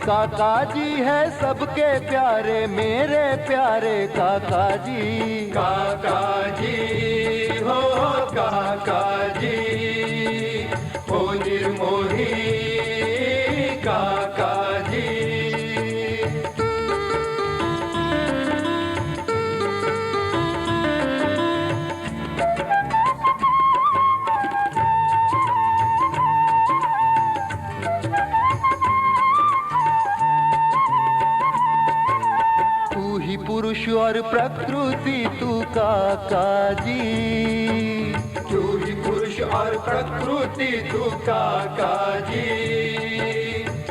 काका जी है सबके प्यारे, मेरे प्यारे काका जी। काका जी हो काका जी, हो निर्मोही काका जी। तू ही पुरुष और प्रकृति तू काका जी। तू ही पुरुष और प्रकृति तू काका जी।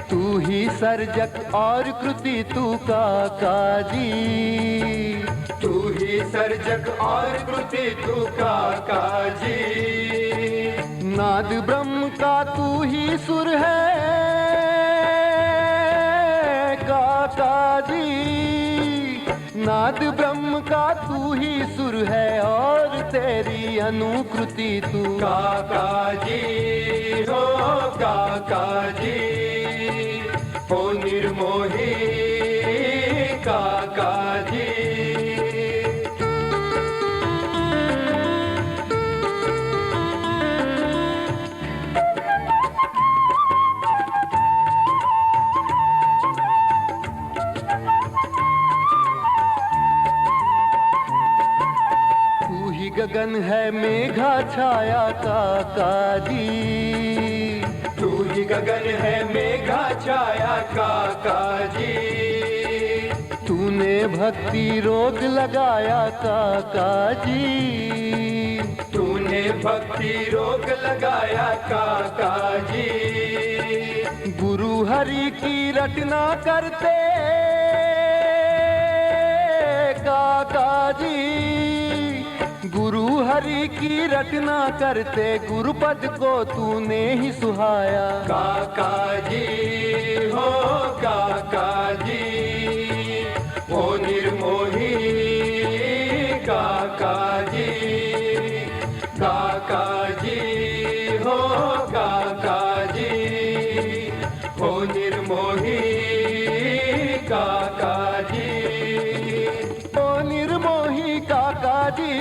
तू ही सर्जक और कृति तू काका जी। तू ही सर्जक और कृति तू काका जी। नाद ब्रह्म का तू ही सुर है काका जी। नाद ब्रह्म का तू ही सुर है और तेरी अनुकृति तू काका जी हो काका जी, हो निर्मोही काका जी। गगन है मेघा छाया काका जी। तू ही गगन है मेघा छाया काका जी। तूने भक्ति रोग लगाया काका जी। तूने भक्ति रोग लगाया काका जी। गुरु हरि की रटना करते काका जी। गुरु हरि की रटना करते गुरुपद को तूने ही सुहाया काका जी हो काका जी, हो निर्मोही काका जी। काका जी हो काका जी, हो निर्मोही काका जी। ओ निर्मोही काका जी,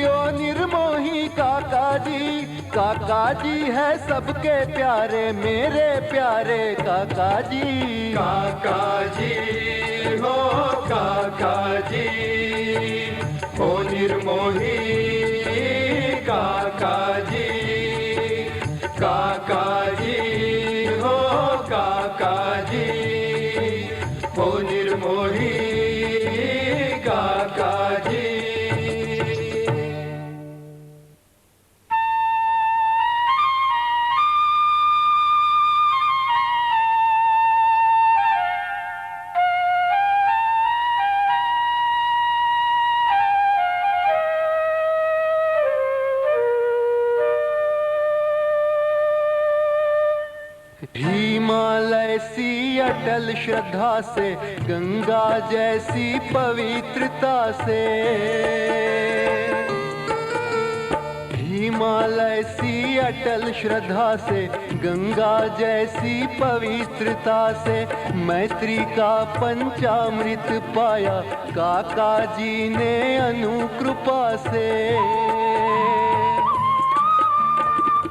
ओ निर्मोही काका जी। काका जी है सबके प्यारे, मेरे प्यारे काका जी। काका जी हो काका जी, हो निर्मोही काका जी। काका जी हो काका जी, हो निर्मोही काका जी। हिमालय सी अटल श्रद्धा से, गंगा जैसी पवित्रता से। हिमालय सी अटल श्रद्धा से, गंगा जैसी पवित्रता से। मैत्री का पंचामृत पाया काका जी ने अनुकृपा से।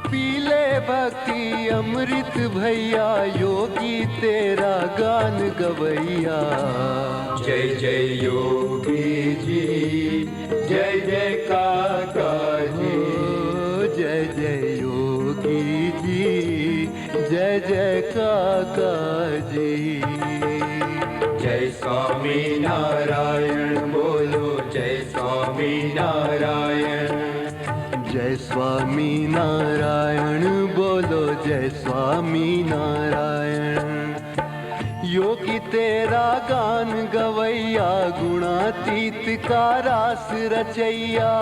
पीले भक्ति अमृत भैया, योगी तेरा गान गवैया। जय जय योगी जी, जय जय काका जी। जय जय योगी जी, जय जय काका जी। जय स्वामी नारायण बोलो, जय स्वामी नारायण। जय स्वामी नारायण बोलो, जय स्वामी नारायण। योगी तेरा गान गवैया, गुणातीत का रास रचैया।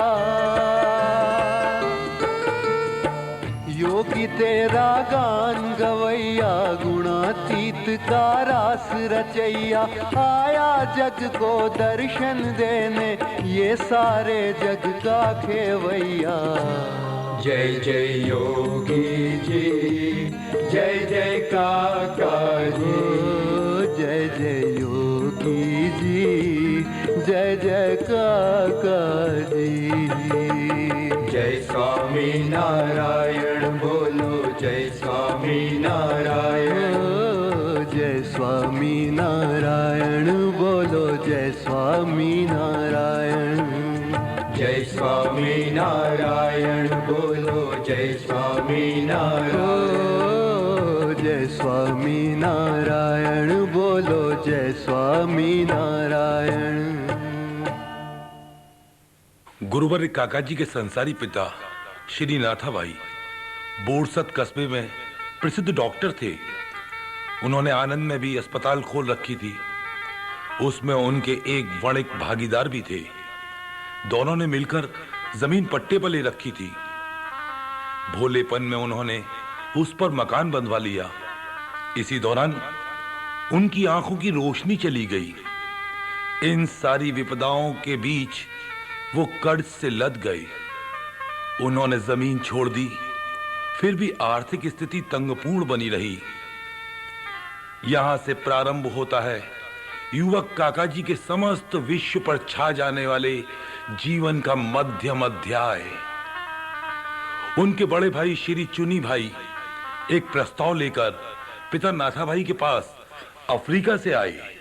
योगी तेरा गान गवैया, गुणातीत का रास रचैया। आया जग को दर्शन देने, ये सारे जग का खेवैया। जय जय योगी जी, जय जय काका जी। जोगी जी, जय जय काका जी। जय स्वामी नारायण बोलो, जय स्वामी नारायण। जय स्वामी नारायण बोलो, जय स्वामी नारायण। जय स्वामी नारायण बोलो, जय स्वामी नारायण। जय स्वामी नारायण बोलो, जय स्वामी नारायण। गुरुवर काका जी के संसारी पिता श्री नाथाभाई बोरसत कस्बे में प्रसिद्ध डॉक्टर थे। उन्होंने आनंद में भी अस्पताल खोल रखी थी। उसमें उनके एक वणिक भागीदार भी थे। दोनों ने मिलकर जमीन पट्टे पर ले रखी थी। भोलेपन में उन्होंने उस पर मकान बंधवा लिया। इसी दौरान उनकी आंखों की रोशनी चली गई। इन सारी विपदाओं के बीच वो कर्ज से लद गए। उन्होंने जमीन छोड़ दी, फिर भी आर्थिक स्थिति तंगपूर्ण बनी रही। यहां से प्रारंभ होता है युवक काका जी के समस्त विश्व पर छा जाने वाले जीवन का मध्यम अध्याय। उनके बड़े भाई श्री चुनी भाई एक प्रस्ताव लेकर पिता नाथा भाई के पास अफ्रीका से आए।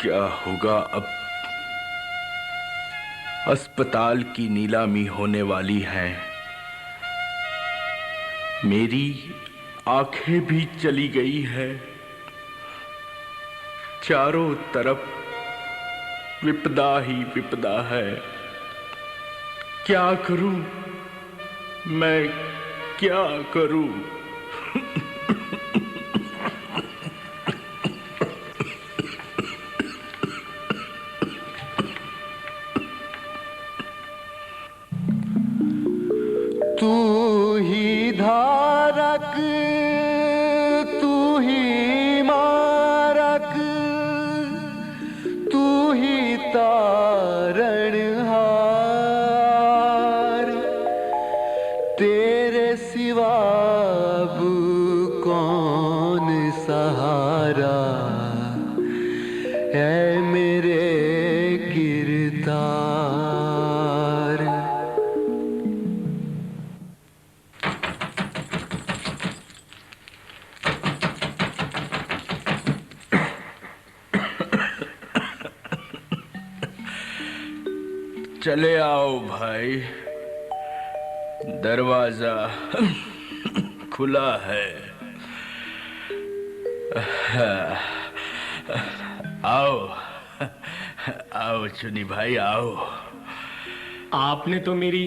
क्या होगा अब? अस्पताल की नीलामी होने वाली है। मेरी आंखें भी चली गई है। चारों तरफ विपदा ही विपदा है। क्या करूं मैं, क्या करूं? तू ही धारक, तू ही मारक, तू ही तारणहार। तेरे सिवा अब कौन सहारा है मेरे गिरदार। चले आओ भाई, दरवाजा खुला है। आओ आओ चुनी भाई आओ। आपने तो मेरी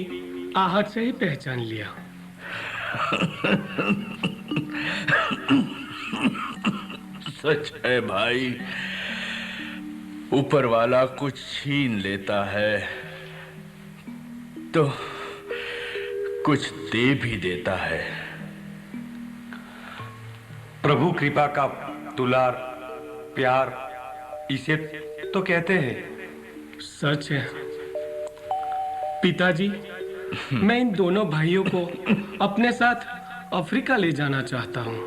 आहट से ही पहचान लिया। सच है भाई, ऊपर वाला कुछ छीन लेता है तो कुछ दे भी देता है। प्रभु कृपा का दुलार प्यार इसे तो कहते हैं। सच है पिताजी, मैं इन दोनों भाइयों को अपने साथ अफ्रीका ले जाना चाहता हूँ।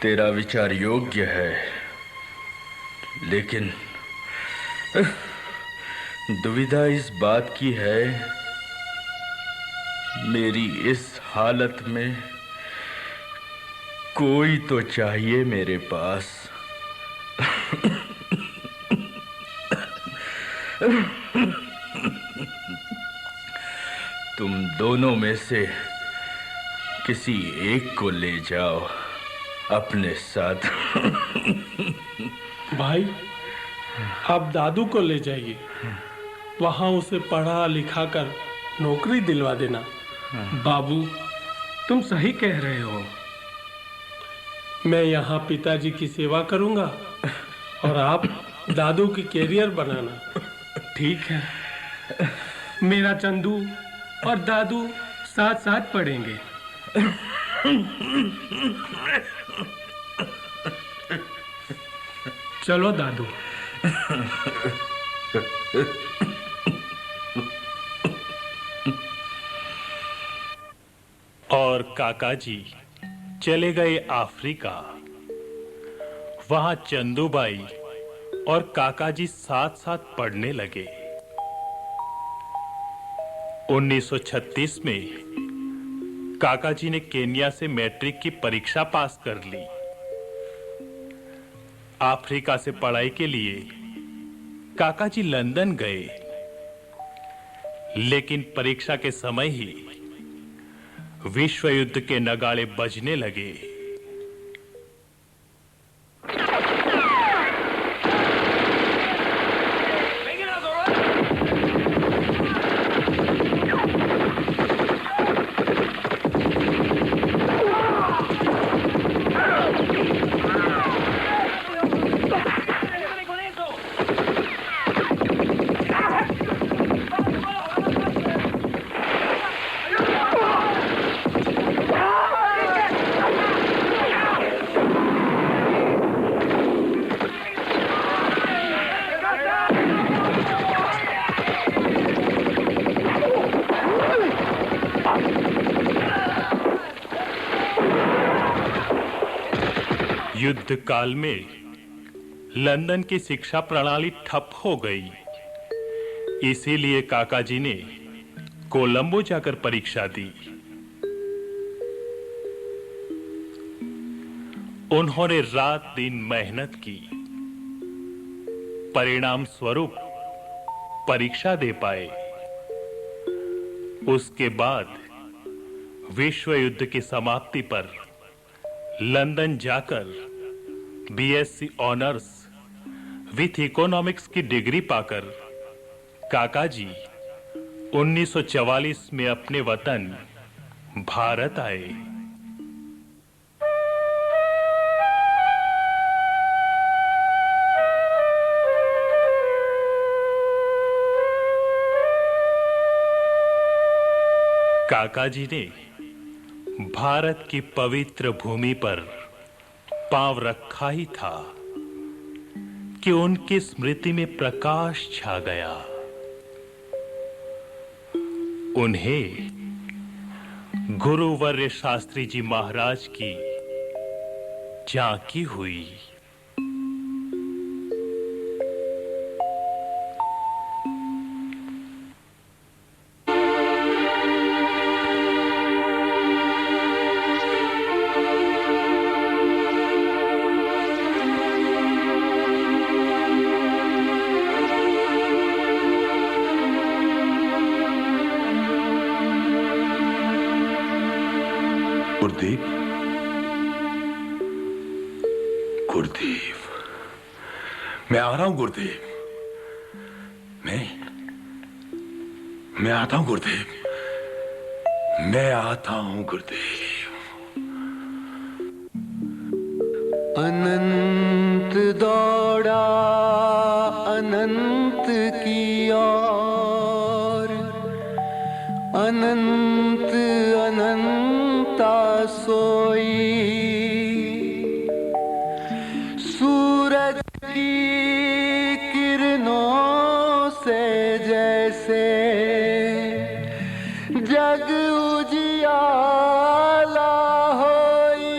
तेरा विचार योग्य है, लेकिन दुविधा इस बात की है, मेरी इस हालत में कोई तो चाहिए मेरे पास। तुम दोनों में से किसी एक को ले जाओ अपने साथ। भाई, आप दादू को ले जाइए, वहां उसे पढ़ा लिखा कर नौकरी दिलवा देना। बाबू, तुम सही कह रहे हो। मैं यहाँ पिताजी की सेवा करूंगा और आप दादू की कैरियर बनाना। ठीक है, मेरा चंदू और दादू साथ साथ पढ़ेंगे। चलो दादू। और काका जी चले गए अफ्रीका। वहां चंदूबाई और काका जी साथ साथ पढ़ने लगे। 1936 में काका जी ने केन्या से मैट्रिक की परीक्षा पास कर ली। अफ्रीका से पढ़ाई के लिए काका जी लंदन गए, लेकिन परीक्षा के समय ही विश्व युद्ध के नगाड़े बजने लगे। युद्ध काल में लंदन की शिक्षा प्रणाली ठप हो गई। इसीलिए काका जी ने कोलंबो जाकर परीक्षा दी। उन्होंने रात दिन मेहनत की, परिणाम स्वरूप परीक्षा दे पाए। उसके बाद विश्व युद्ध की समाप्ति पर लंदन जाकर बीएससी ऑनर्स विथ इकोनॉमिक्स की डिग्री पाकर काका जी 1944 में अपने वतन भारत आए। काका जी ने भारत की पवित्र भूमि पर पांव रखा ही था कि उनकी स्मृति में प्रकाश छा गया। उन्हें गुरुवर्य शास्त्री जी महाराज की झांकी हुई। गुरुदेव, गुरुदेव, मैं आ रहा हूं गुरुदेव। मैं आता हूं गुरुदेव, मैं आता हूं गुरुदेव। अनंत दौड़ा अनंत की ओर, अनंत अनंता सोई, सूरज की किरणों से जय जैसे जग उजियाला होई।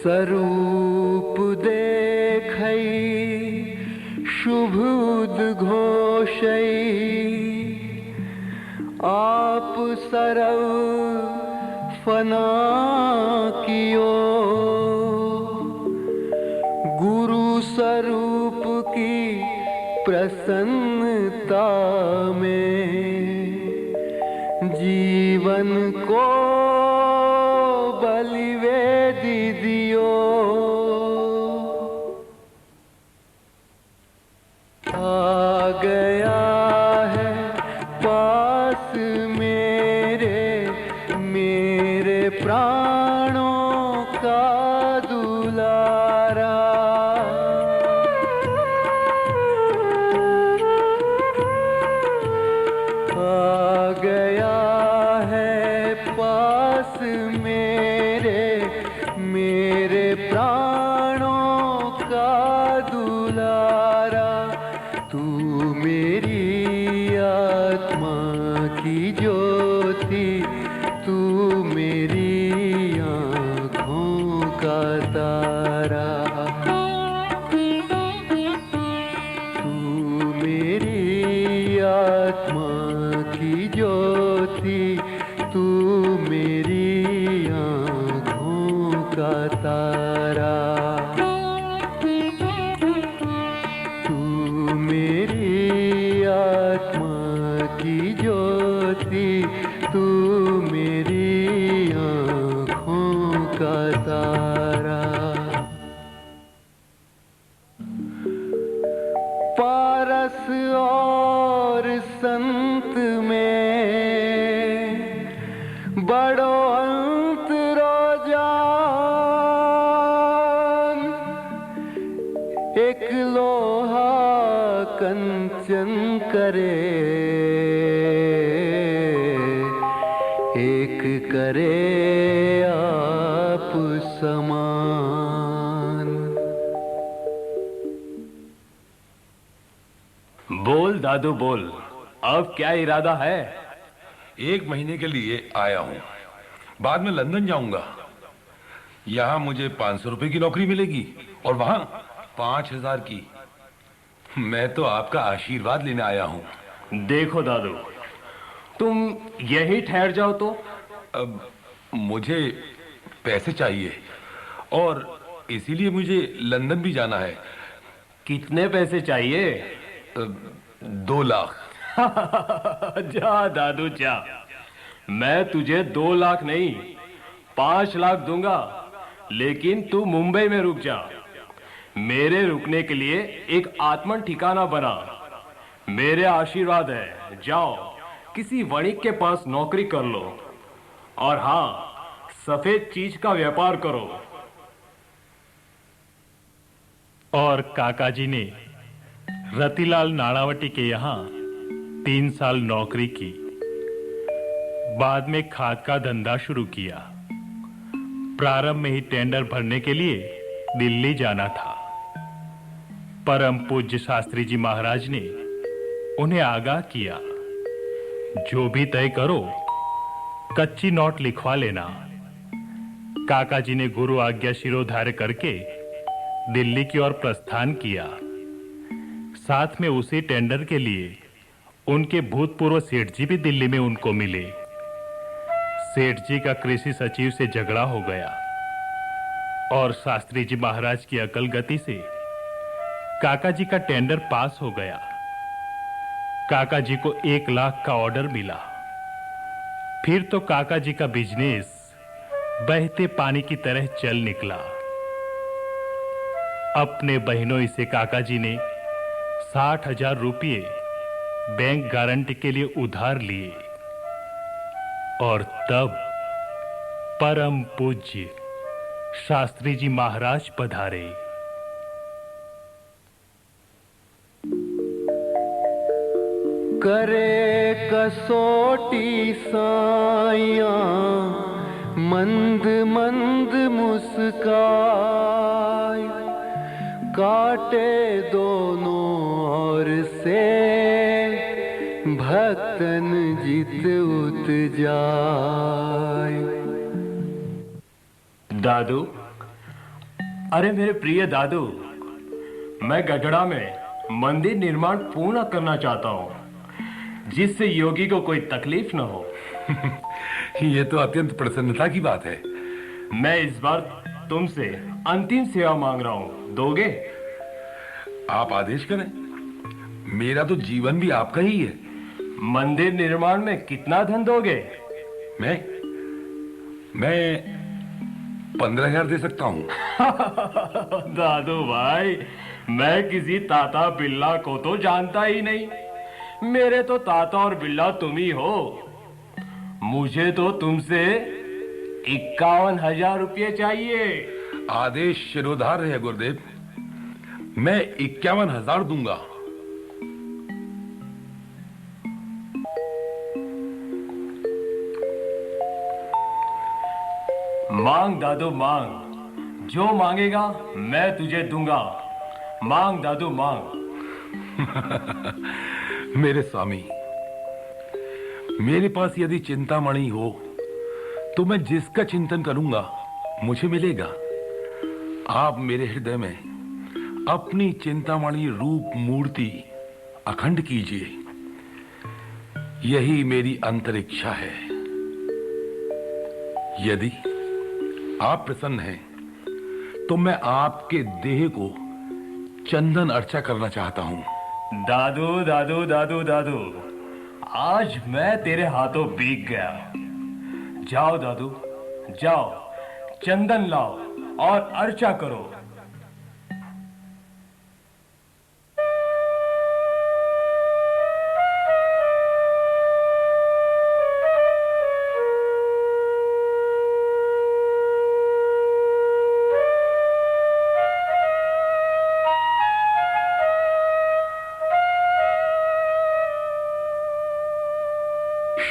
स्वरूप देखई शुभ उद्घोषई आप सरव फना कियो गुरु स्वरूप की प्रसन्नता में जीवन को बलिवेदी दियो। आ गया है पास मेरे मेरे प्राणों का दुलारा। ज्योति, तू मेरी आँखों का तारा, तू मेरी आत्मा की ज्योति, तू मेरी आँखों का तारा। पारस और संत में बड़ो अंतरो जान, एक लोहा कंचन करे, एक करे आप समान। बोल दादू बोल, अब क्या इरादा है? 1 महीने के लिए आया हूं, बाद में लंदन जाऊंगा। यहां मुझे 500 रुपए की नौकरी मिलेगी और वहां 5000 की। मैं तो आपका आशीर्वाद लेने आया हूं। देखो दादू, तुम यहीं ठहर जाओ तो। अब मुझे पैसे चाहिए और इसीलिए मुझे लंदन भी जाना है। कितने पैसे चाहिए? 2 लाख। जा दादू जा, मैं तुझे 2 लाख नहीं 5 लाख दूंगा, लेकिन तू मुंबई में रुक जा। मेरे रुकने के लिए एक आत्मन ठिकाना बना। मेरे आशीर्वाद है, जाओ किसी वणिक के पास नौकरी कर लो, और हाँ, सफेद चीज का व्यापार करो। और काका जी ने रतिलाल नाणावटी के यहां 3 साल नौकरी की। बाद में खाद का धंधा शुरू किया। प्रारंभ में ही टेंडर भरने के लिए दिल्ली जाना था। परम पूज्य शास्त्री जी महाराज ने उन्हें आगाह किया, जो भी तय करो कच्ची नोट लिखवा लेना। काका जी ने गुरु आज्ञा शिरोधार्य करके दिल्ली की ओर प्रस्थान किया। साथ में उसी टेंडर के लिए उनके भूतपूर्व सेठ जी भी दिल्ली में उनको मिले। सेठ जी का कृषि सचिव से झगड़ा हो गया और शास्त्री जी महाराज की अकल गति से काका जी का टेंडर पास हो गया। काका जी को 1 लाख का ऑर्डर मिला। फिर तो काका जी का बिजनेस बहते पानी की तरह चल निकला। अपने बहनों से काका जी ने 60,000 रुपये बैंक गारंटी के लिए उधार लिए, और तब परम पूज्य शास्त्री जी महाराज पधारे। करे कसोटी साइयां मंद मंद मुस्काय, काटे दोनों ओर से भक्तन जित उत जाय। दादू, अरे मेरे प्रिय दादू, मैं गढ़ड़ा में मंदिर निर्माण पूर्ण करना चाहता हूँ, जिससे योगी को कोई तकलीफ न हो। ये तो अत्यंत प्रसन्नता की बात है। मैं इस बार तुमसे अंतिम सेवा मांग रहा हूँ, दोगे? आप आदेश करें, मेरा तो जीवन भी आपका ही है। मंदिर निर्माण में कितना धन दोगे? मैं 15,000 दे सकता हूँ। दादू भाई, मैं किसी ताता बिल्ला को तो जानता ही नहीं। मेरे तो ताता और बिल्ला तुम ही हो। मुझे तो तुमसे 51,000 रुपये चाहिए। आदेश शिरोधार्य है गुरुदेव, मैं 51,000 दूंगा। मांग दादू मांग, जो मांगेगा मैं तुझे दूंगा। मांग दादू मांग। मेरे स्वामी, मेरे पास यदि चिंतामणि हो तो मैं जिसका चिंतन करूंगा मुझे मिलेगा। आप मेरे हृदय में अपनी चिंतामणि रूप मूर्ति अखंड कीजिए। यही मेरी अंतरिक्षा है। यदि आप प्रसन्न हैं तो मैं आपके देह को चंदन अर्चा करना चाहता हूं। दादू दादू दादू दादू, आज मैं तेरे हाथों भीग गया। जाओ दादू, जाओ, चंदन लाओ और अर्चा करो।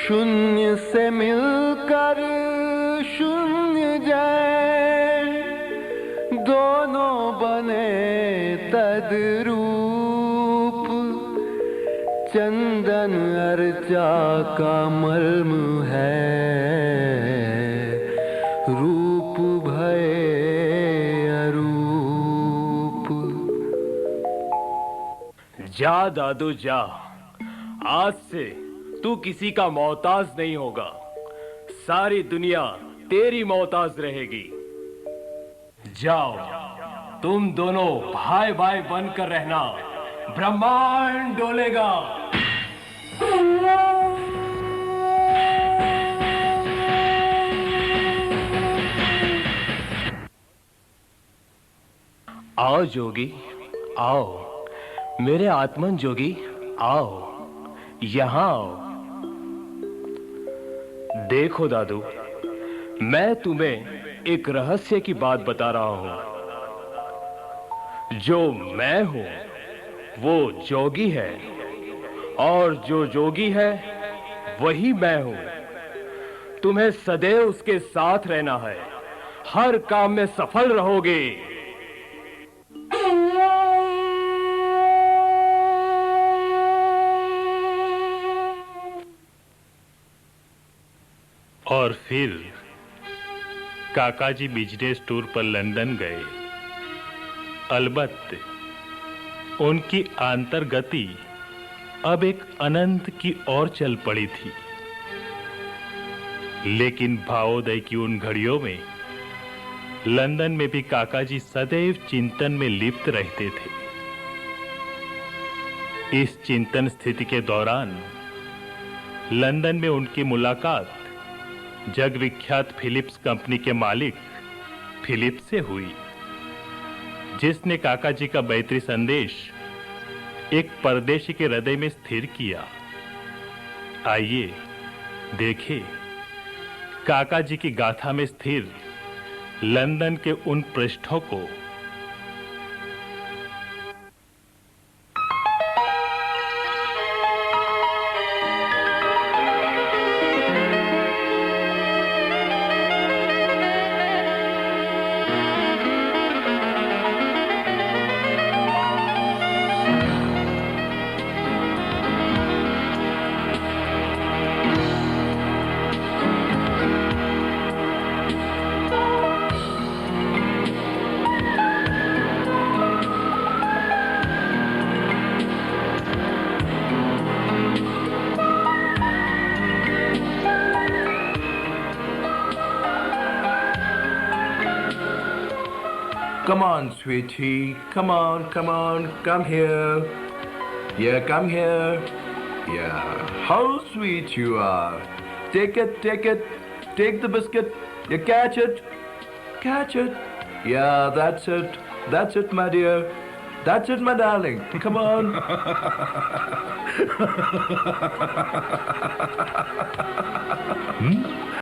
शून्य से मिलकर शून्य जाए, दोनों बने तद्रूप। चंदन अर्चा का मर्म है, रूप भय अरूप। जा दादू जा, आज से तू किसी का मोहताज नहीं होगा। सारी दुनिया तेरी मोहताज रहेगी। जाओ, तुम दोनों भाई भाई बनकर रहना, ब्रह्मांड डोलेगा। आओ जोगी, आओ मेरे आत्मन जोगी, आओ यहां आओ। देखो दादू, मैं तुम्हें एक रहस्य की बात बता रहा हूं। जो मैं हूं वो जोगी है, और जो जोगी है वही मैं हूं। तुम्हें सदैव उसके साथ रहना है, हर काम में सफल रहोगे। और फिर काकाजी बिजनेस टूर पर लंदन गए। अलबत्त उनकी आंतरगति अब एक अनंत की ओर चल पड़ी थी। लेकिन भावोदय की उन घड़ियों में लंदन में भी काकाजी सदैव चिंतन में लिप्त रहते थे। इस चिंतन स्थिति के दौरान लंदन में उनकी मुलाकात जग विख्यात फिलिप्स कंपनी के मालिक फिलिप से हुई, जिसने काकाजी का बैतरी संदेश एक परदेशी के हृदय में स्थिर किया। आइए देखें काकाजी की गाथा में स्थिर लंदन के उन पृष्ठों को। Come on, sweetie. Come on, come on. Come here. Yeah, come here. Yeah. How sweet you are. Take it, take it. Take the biscuit. You catch it. Catch it. Yeah, that's it. That's it, my dear. That's it, my darling. Come on. Hmm?